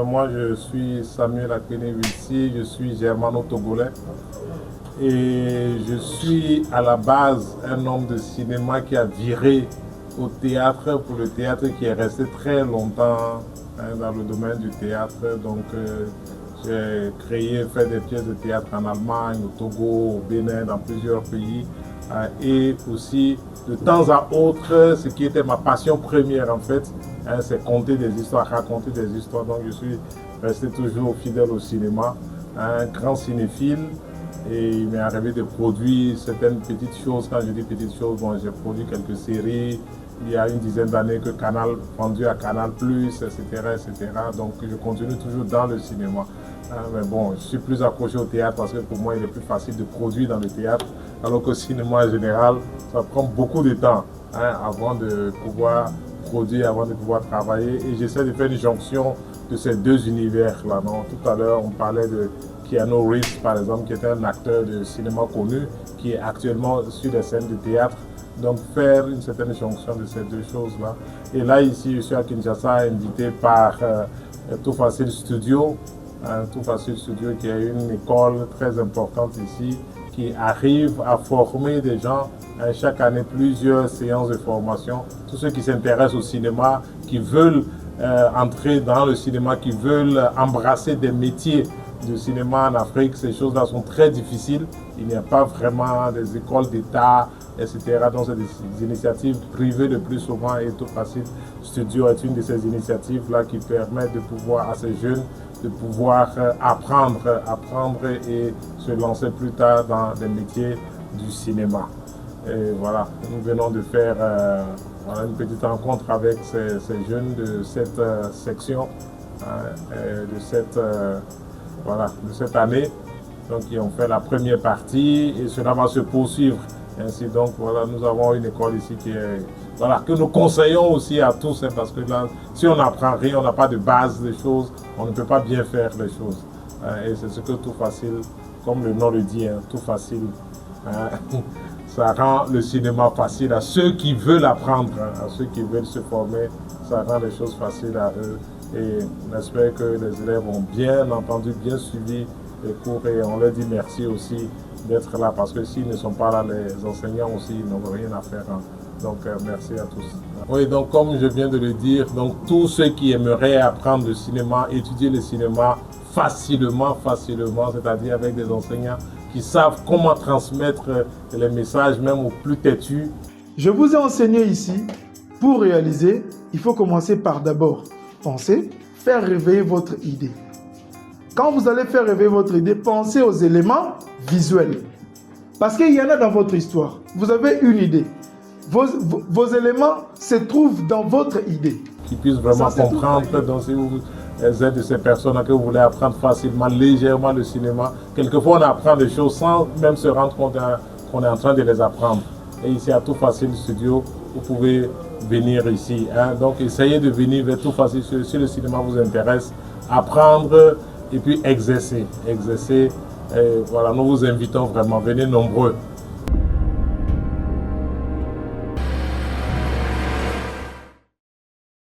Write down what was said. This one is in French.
Moi, je suis Samuel Akpene-Wilsi, je suis germano-togolais et je suis à la base un homme de cinéma qui a viré au théâtre, pour le théâtre qui est resté très longtemps dans le domaine du théâtre. Donc, j'ai créé, fait des pièces de théâtre en Allemagne, au Togo, au Bénin, dans plusieurs pays. Et aussi, de temps à autre, ce qui était ma passion première en fait, c'est conter des histoires, raconter des histoires. Donc je suis resté toujours fidèle au cinéma, un grand cinéphile. Et il m'est arrivé de produire certaines petites choses. Quand je dis petites choses, bon, j'ai produit quelques séries. Il y a une dizaine d'années que Canal, vendu à Canal+, etc., etc. Donc je continue toujours dans le cinéma. Mais bon, je suis plus accroché au théâtre parce que pour moi, il est plus facile de produire dans le théâtre. Alors qu'au cinéma en général, ça prend beaucoup de temps avant de pouvoir produire, avant de pouvoir travailler. Et j'essaie de faire une jonction de ces deux univers-là. Tout à l'heure, on parlait de Keanu Reeves, par exemple, qui est un acteur de cinéma connu, qui est actuellement sur des scènes de théâtre. Donc faire une certaine jonction de ces deux choses-là. Et là, ici, je suis à Kinshasa, invité par Tout Facile Studio. Tout Facile Studio, qui est une école très importante ici, qui arrive à former des gens, chaque année plusieurs séances de formation. Tous ceux qui s'intéressent au cinéma, qui veulent entrer dans le cinéma, qui veulent embrasser des métiers du cinéma en Afrique, ces choses-là sont très difficiles. Il n'y a pas vraiment des écoles d'État, etc. Donc c'est des initiatives privées le plus souvent, et Tout Facile Studio est une de ces initiatives-là qui permet de pouvoir à ces jeunes de pouvoir apprendre et se lancer plus tard dans des métiers du cinéma. Et voilà, nous venons de faire une petite rencontre avec ces jeunes de cette section, de cette année. Donc ils ont fait la première partie et cela va se poursuivre. Ainsi donc, voilà, nous avons une école ici que nous conseillons aussi à tous, parce que là, si on n'apprend rien, on n'a pas de base des choses, on ne peut pas bien faire les choses. Et c'est ce que Tout Facile, comme le nom le dit, Tout Facile, ça rend le cinéma facile à ceux qui veulent apprendre, à ceux qui veulent se former, ça rend les choses faciles à eux. Et on espère que les élèves ont bien entendu, bien suivi les cours, et on leur dit merci aussi d'être là, parce que s'ils ne sont pas là, les enseignants aussi n'ont rien à faire. Donc merci à tous. Oui, donc comme je viens de le dire, donc tous ceux qui aimeraient apprendre le cinéma, étudier le cinéma facilement, c'est-à-dire avec des enseignants qui savent comment transmettre les messages même aux plus têtus. Je vous ai enseigné ici, pour réaliser, il faut commencer par d'abord penser, faire réveiller votre idée. Quand vous allez faire réveiller votre idée, pensez aux éléments visuels. Parce qu'il y en a dans votre histoire. Vous avez une idée. Vos éléments se trouvent dans votre idée. Qu'ils puissent vraiment comprendre. Donc si vous êtes de ces personnes que vous voulez apprendre facilement, légèrement le cinéma, quelquefois on apprend des choses sans même se rendre compte qu'on est en train de les apprendre. Et ici à Tout Facile Studio, vous pouvez venir ici. Donc essayez de venir vers Tout Facile si le cinéma vous intéresse, apprendre et puis exercer. Et voilà, nous vous invitons vraiment, venez nombreux.